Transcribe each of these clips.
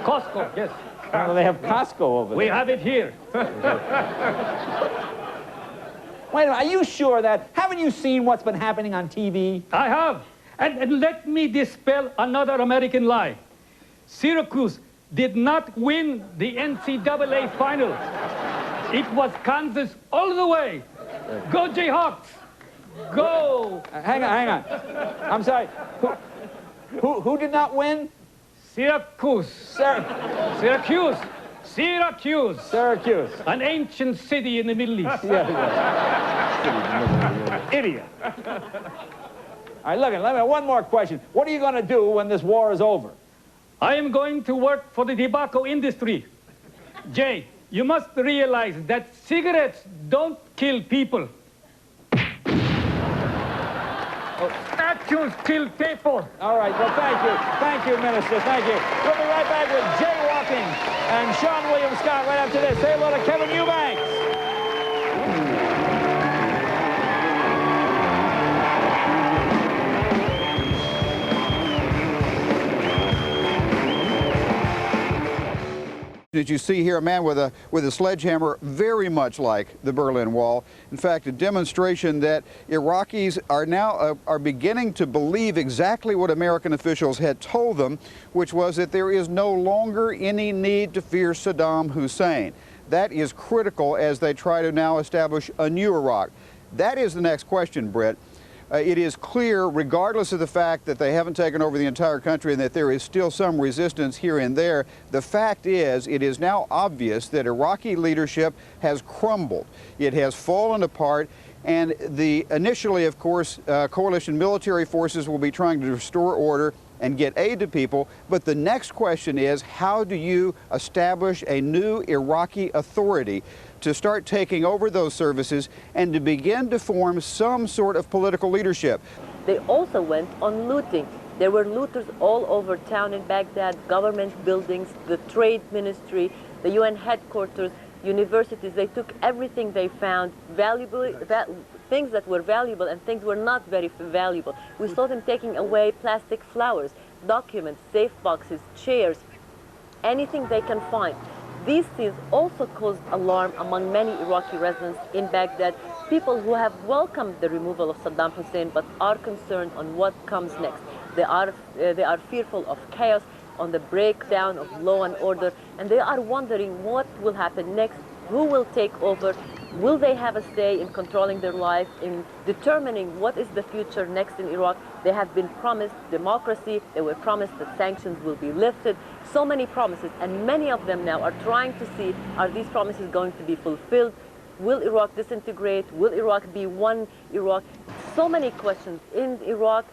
Costco, yes. Well, they have Costco over there. We have it here. Wait a minute, are you sure that, haven't you seen what's been happening on TV? I have. And let me dispel another American lie. Syracuse did not win the NCAA final. It was Kansas all the way. Go Jayhawks. Go. Hang on. I'm sorry. Who did not win? Syracuse. Syracuse. Syracuse. Syracuse. An ancient city in the Middle East. Idiot. All right, look, let me, one more question. What are you going to do when this war is over? I am going to work for the tobacco industry. Jay, you must realize that cigarettes don't kill people. Statues kill people. All right, well, thank you. Thank you, Minister. Thank you. We'll be right back with jaywalking and Sean William Scott right after this. Say hello to Kevin Eubanks. As you see here, a man with a sledgehammer, very much like the Berlin Wall. In fact, a demonstration that Iraqis are now are beginning to believe exactly what American officials had told them, which was that there is no longer any need to fear Saddam Hussein. That is critical as they try to now establish a new Iraq. That is the next question, Britt. It is clear, regardless of the fact that they haven't taken over the entire country and that there is still some resistance here and there, the fact is it is now obvious that Iraqi leadership has crumbled. It has fallen apart, and initially, of course, coalition military forces will be trying to restore order and get aid to people, but the next question is, how do you establish a new Iraqi authority to start taking over those services and to begin to form some sort of political leadership? They also went on looting. There were looters all over town in Baghdad, government buildings, the trade ministry, the UN headquarters, universities. They took everything they found, things that were valuable and things were not very valuable. We saw them taking away plastic flowers, documents, safe boxes, chairs, anything they can find. These scenes also caused alarm among many Iraqi residents in Baghdad, people who have welcomed the removal of Saddam Hussein but are concerned on what comes next. They are fearful of chaos, on the breakdown of law and order, and they are wondering what will happen next, who will take over, will they have a say in controlling their life, in determining what is the future next in Iraq. They have been promised democracy, they were promised that sanctions will be lifted, so many promises, and many of them now are trying to see, are these promises going to be fulfilled? Will Iraq disintegrate? Will Iraq be one Iraq? So many questions in Iraq.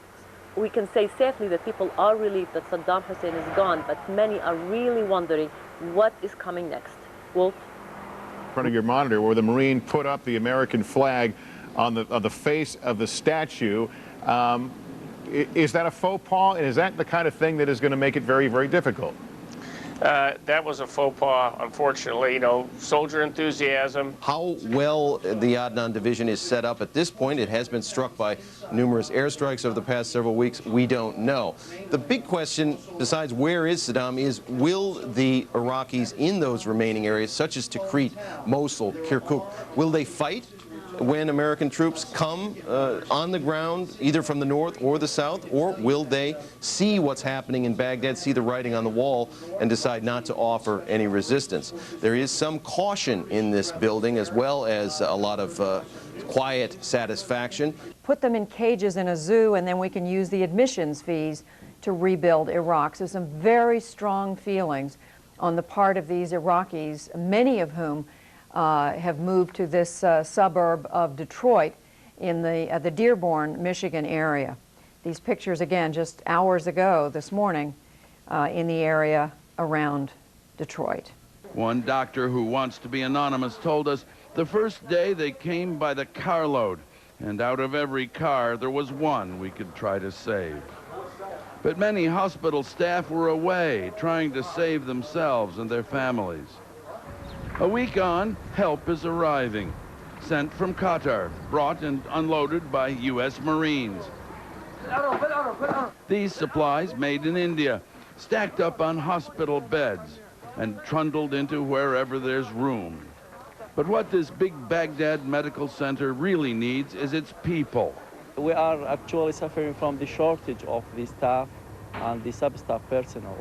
We can say safely that people are relieved that Saddam Hussein is gone, but many are really wondering what is coming next. Wolf? In front of your monitor, where the Marine put up the American flag on the face of the statue. Is that a faux pas, and is that the kind of thing that is going to make it very, very difficult? That was a faux pas, unfortunately. You know, soldier enthusiasm. How well the Adnan division is set up at this point, it has been struck by numerous airstrikes over the past several weeks. We don't know. The big question, besides where is Saddam, is will the Iraqis in those remaining areas, such as Tikrit, Mosul, Kirkuk, will they fight when American troops come on the ground, either from the north or the south, or will they see what's happening in Baghdad, see the writing on the wall, and decide not to offer any resistance? There is some caution in this building, as well as a lot of quiet satisfaction. Put them in cages in a zoo, and then we can use the admissions fees to rebuild Iraq. So some very strong feelings on the part of these Iraqis, many of whom have moved to this suburb of Detroit in the Dearborn, Michigan area. These pictures, again, just hours ago this morning in the area around Detroit. One doctor who wants to be anonymous told us the first day they came by the carload, and out of every car there was one we could try to save. But many hospital staff were away trying to save themselves and their families. A week on, help is arriving, sent from Qatar, brought and unloaded by U.S. Marines. These supplies made in India stacked up on hospital beds and trundled into wherever there's room. But what this big Baghdad medical center really needs is its people. We are actually suffering from the shortage of the staff and the sub-staff personnel.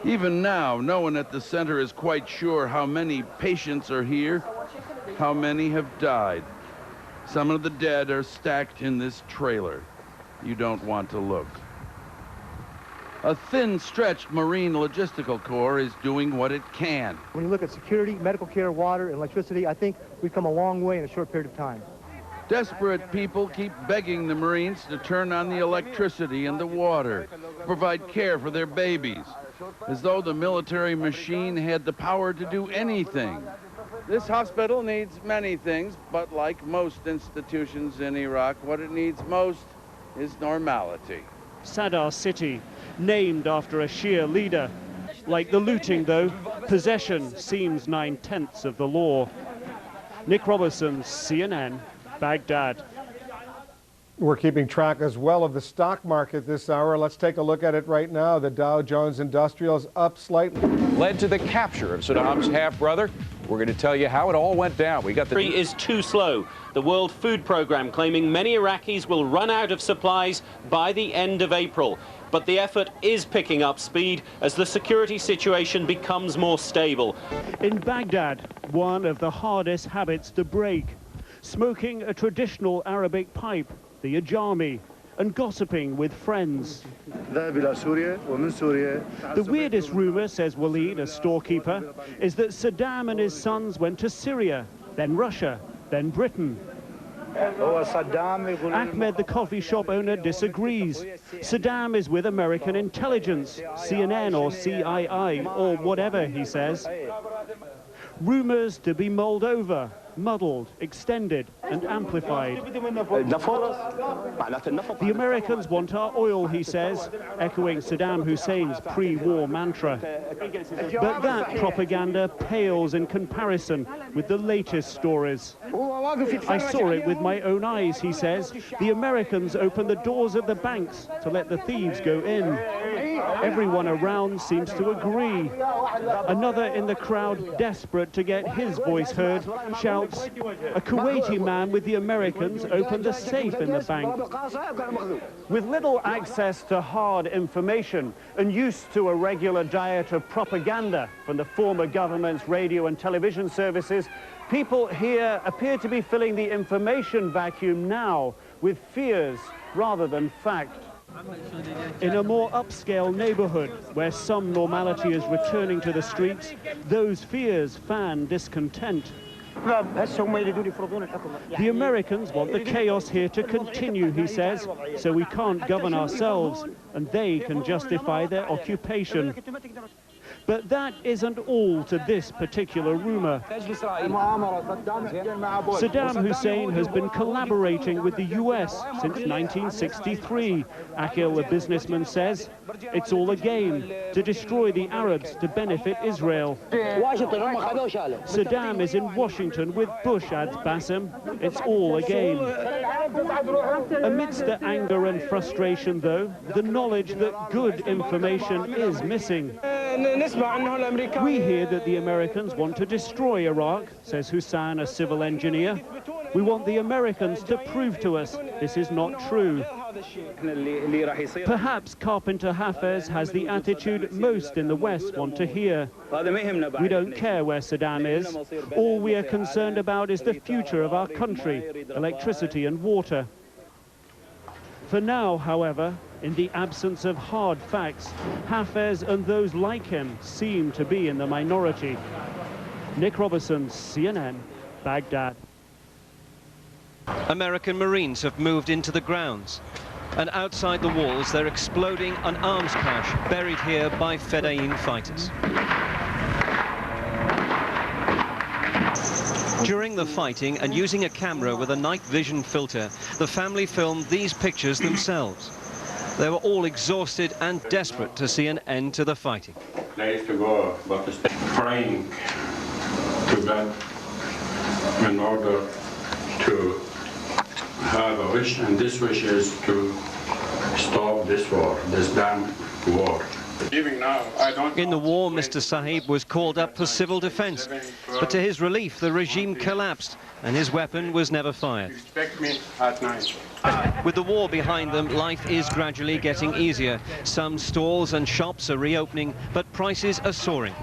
Even now, no one at the center is quite sure how many patients are here, how many have died. Some of the dead are stacked in this trailer. You don't want to look. A thin-stretched Marine Logistical Corps is doing what it can. When you look at security, medical care, water, and electricity, I think we've come a long way in a short period of time. Desperate people keep begging the Marines to turn on the electricity and the water, provide care for their babies, as though the military machine had the power to do anything. This hospital needs many things, but like most institutions in Iraq, what it needs most is normality. Sadr City, named after a Shia leader. Like the looting, though, possession seems 9/10 of the law. Nick Robertson, CNN, Baghdad. We're keeping track as well of the stock market this hour. Let's take a look at it right now. The Dow Jones Industrial is up slightly. Led to the capture of Saddam's half-brother. We're going to tell you how it all went down. We got the is too slow. The World Food Programme claiming many Iraqis will run out of supplies by the end of April. But the effort is picking up speed as the security situation becomes more stable. In Baghdad, one of the hardest habits to break. Smoking a traditional Arabic pipe, the ajami, and gossiping with friends. The weirdest rumor, says Waleed, a storekeeper, is that Saddam and his sons went to Syria, then Russia, then Britain. Ahmed, the coffee shop owner, disagrees. Saddam is with American intelligence, CNN or CII, or whatever, he says. Rumors to be mulled over, muddled, extended, and amplified. The Americans want our oil, he says, echoing Saddam Hussein's pre-war mantra. But that propaganda pales in comparison with the latest stories. I saw it with my own eyes, he says. The Americans opened the doors of the banks to let the thieves go in. Everyone around seems to agree. Another in the crowd, desperate to get his voice heard, shouts, "A Kuwaiti man with the Americans opened a safe in the bank." With little access to hard information and used to a regular diet of propaganda from the former government's radio and television services, people here appear to be filling the information vacuum now with fears rather than fact. In a more upscale neighborhood where some normality is returning to the streets, those fears fan discontent. The Americans want the chaos here to continue, he says, so we can't govern ourselves, and they can justify their occupation. But that isn't all to this particular rumor. Saddam Hussein has been collaborating with the US since 1963. Akil, a businessman, says it's all a game to destroy the Arabs to benefit Israel. Saddam is in Washington with Bush, adds Bassem. It's all a game. Amidst the anger and frustration, though, the knowledge that good information is missing. We hear that the Americans want to destroy Iraq, says Hussein, a civil engineer. We want the Americans to prove to us this is not true. Perhaps Carpenter Hafez has the attitude most in the West want to hear. We don't care where Saddam is. All we are concerned about is the future of our country, electricity and water. For now, however, in the absence of hard facts, Hafez and those like him seem to be in the minority. Nick Robertson, CNN, Baghdad. American Marines have moved into the grounds, and outside the walls they're exploding an arms cache buried here by Fedayeen fighters. During the fighting, and using a camera with a night vision filter, the family filmed these pictures themselves. They were all exhausted and desperate to see an end to the fighting. Place to go, but praying to God in order to have a wish, and this wish is to stop this war, this damn war. Even now, I don't In the war, Mr. Sahib was called up for civil defense, but to his relief, the regime collapsed and his weapon was never fired. expect me at night. With the war behind them, life is gradually getting easier. Some stalls and shops are reopening, but prices are soaring.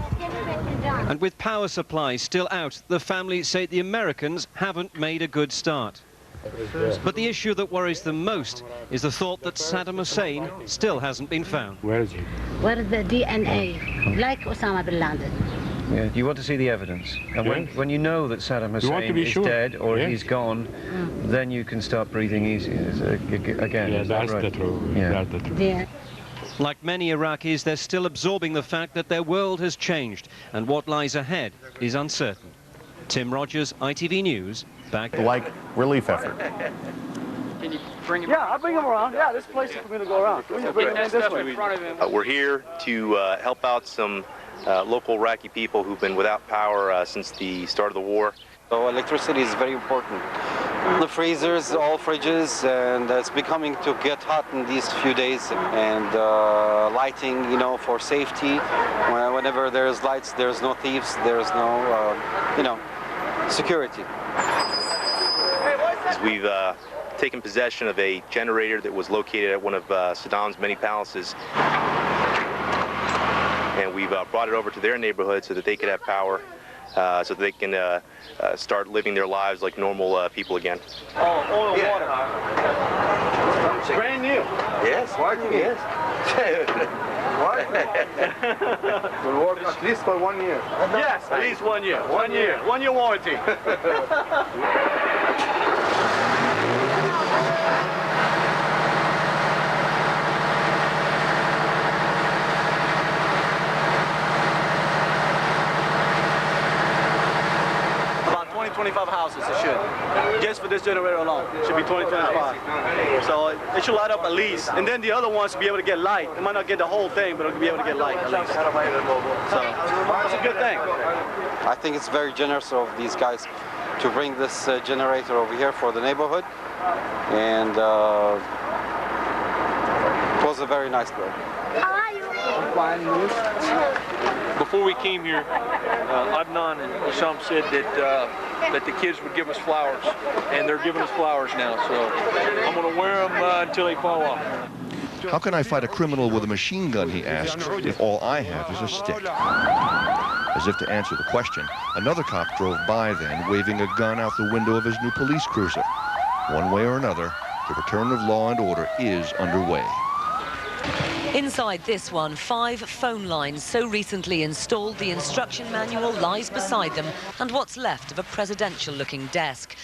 And with power supplies still out, the family say the Americans haven't made a good start. But the issue that worries them most is the thought that Saddam Hussein still hasn't been found. Where is he? Where is the DNA? Like Osama bin Laden. Yeah, you want to see the evidence. And when you know that Saddam Hussein is dead or he's gone, then you can start breathing easy again. Yeah, that's the truth. Yeah. That's the truth. Yeah. Like many Iraqis, they're still absorbing the fact that their world has changed and what lies ahead is uncertain. Tim Rogers, ITV News, Baghdad. Like relief effort. Can you bring him? Yeah, I'll bring him around. Yeah, this place is for me to go around. Bring him this way. We're here to help out some local Iraqi people who've been without power since the start of the war. So electricity is very important. The freezers, all fridges, and it's becoming to get hot in these few days. And lighting, you know, for safety. Whenever there's lights, there's no thieves, there's no, you know, security. We've taken possession of a generator that was located at one of Saddam's many palaces. And we've brought it over to their neighborhood so that they could have power, so that they can start living their lives like normal people again. Oh, oil, water. Brand new. Yes. Yes. Will work at least for 1 year. Yes, at least 1 year. 1 year. 1 year warranty. About 20-25 houses, it should. Just for this generator alone. It should be 20-25. So it should light up at least. And then the other ones should be able to get light. It might not get the whole thing, but it'll be able to get light at least. So it's a good thing. I think it's very generous of these guys to bring this generator over here for the neighborhood. And it was a very nice day. Before we came here, Adnan and Osam said that the kids would give us flowers, and they're giving us flowers now. So I'm going to wear them until they fall off. How can I fight a criminal with a machine gun, he asks, if all I have is a stick? As if to answer the question, another cop drove by then, waving a gun out the window of his new police cruiser. One way or another, the return of law and order is underway. Inside this one, 5 phone lines so recently installed the instruction manual lies beside them and what's left of a presidential-looking desk.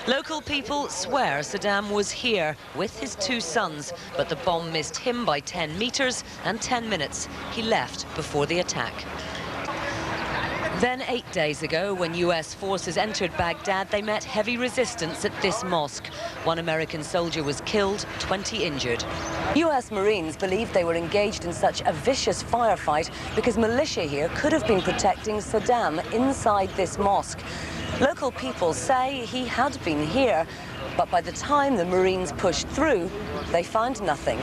Local people swear Saddam was here with his 2 sons, but the bomb missed him by 10 meters and 10 minutes. He left before the attack. Then 8 days ago, when US forces entered Baghdad, they met heavy resistance at this mosque. 1 American soldier was killed, 20 injured. US Marines believed they were engaged in such a vicious firefight because militia here could have been protecting Saddam inside this mosque. Local people say he had been here, but by the time the Marines pushed through, they found nothing.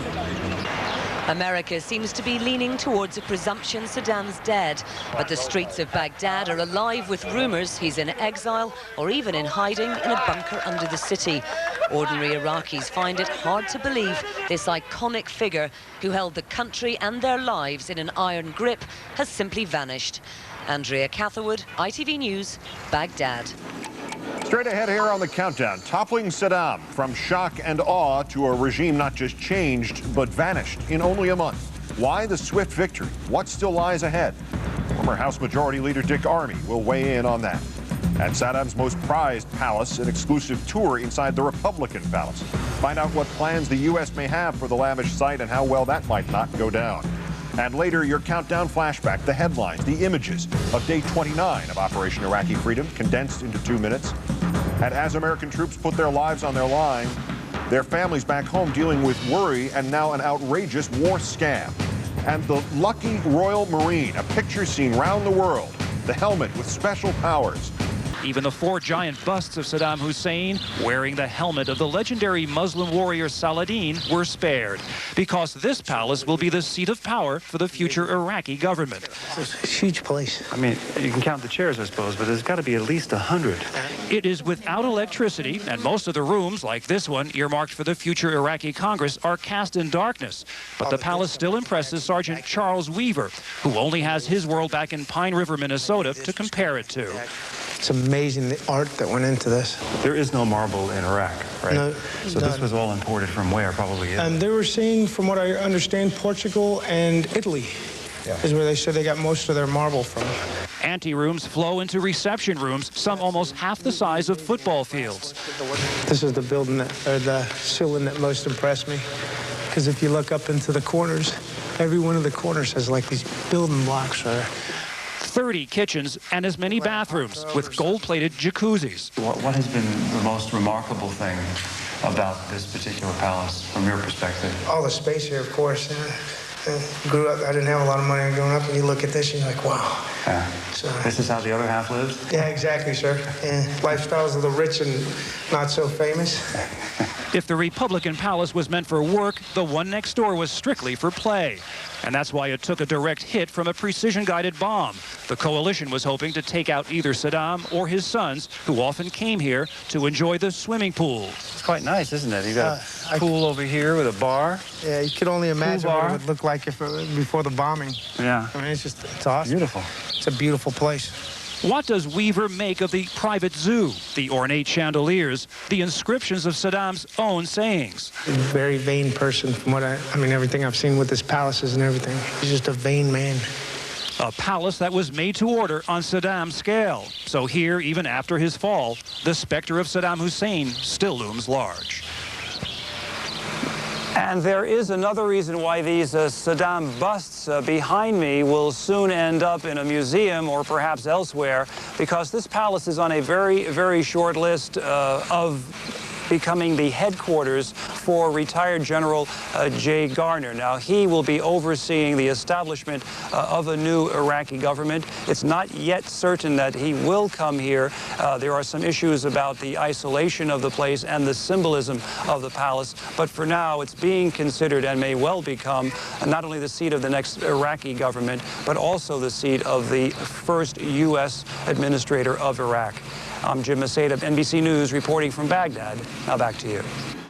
America seems to be leaning towards a presumption Saddam's dead, but the streets of Baghdad are alive with rumors he's in exile or even in hiding in a bunker under the city. Ordinary Iraqis find it hard to believe this iconic figure who held the country and their lives in an iron grip has simply vanished. Andrea Catherwood, ITV News, Baghdad. Straight ahead here on the countdown, toppling Saddam from shock and awe to a regime not just changed, but vanished in only a month. Why the swift victory? What still lies ahead? Former House Majority Leader Dick Armey will weigh in on that. At Saddam's most prized palace, an exclusive tour inside the Republican palace. Find out what plans the U.S. may have for the lavish site and how well that might not go down. And later, your countdown flashback, the headlines, the images of day 29 of Operation Iraqi Freedom, condensed into 2 minutes. And as American troops put their lives on their line, their families back home dealing with worry and now an outrageous war scam. And the lucky Royal Marine, a picture seen round the world, the helmet with special powers. Even the 4 giant busts of Saddam Hussein, wearing the helmet of the legendary Muslim warrior Saladin, were spared, because this palace will be the seat of power for the future Iraqi government. It's a huge place. I mean, you can count the chairs, I suppose, but there's got to be at least 100. It is without electricity, and most of the rooms, like this one, earmarked for the future Iraqi Congress, are cast in darkness. But the palace still impresses Sergeant Charles Weaver, who only has his world back in Pine River, Minnesota, to compare it to. It's amazing the art that went into this. There is no marble in Iraq, right? No, so this was all imported from where, probably? And they were saying, from what I understand, Portugal and Italy is where they said they got most of their marble from. Anterooms flow into reception rooms, some almost half the size of football fields. This is the building or the ceiling that most impressed me, because if you look up into the corners, every one of the corners has like these building blocks. 30 kitchens and as many bathrooms with gold-plated jacuzzis. What has been the most remarkable thing about this particular palace from your perspective? All the space here, of course. Grew up, I didn't have a lot of money growing up, and you look at this and you're like, wow. So, this is how the other half lives? Yeah, exactly, sir. Lifestyles of the rich and not so famous. If the Republican Palace was meant for work, the one next door was strictly for play. And that's why it took a direct hit from a precision-guided bomb. The coalition was hoping to take out either Saddam or his sons, who often came here to enjoy the swimming pool. It's quite nice, isn't it? You've got a pool over here with a bar. Yeah, you could only imagine what it would look like if before the bombing. Yeah. I mean, it's awesome. Beautiful. It's a beautiful place. What does Weaver make of the private zoo, the ornate chandeliers, the inscriptions of Saddam's own sayings? Very vain person from what I mean, everything I've seen with his palaces and everything. He's just a vain man. A palace that was made to order on Saddam's scale. So here, even after his fall, the specter of Saddam Hussein still looms large. And there is another reason why these Saddam busts behind me will soon end up in a museum or perhaps elsewhere, because this palace is on a very, very short list of becoming the headquarters for retired General Jay Garner. Now, he will be overseeing the establishment of a new Iraqi government. It's not yet certain that he will come here. There are some issues about the isolation of the place and the symbolism of the palace. But for now, it's being considered and may well become not only the seat of the next Iraqi government, but also the seat of the first U.S. administrator of Iraq. I'm Jim Masada of NBC News reporting from Baghdad. Now back to you.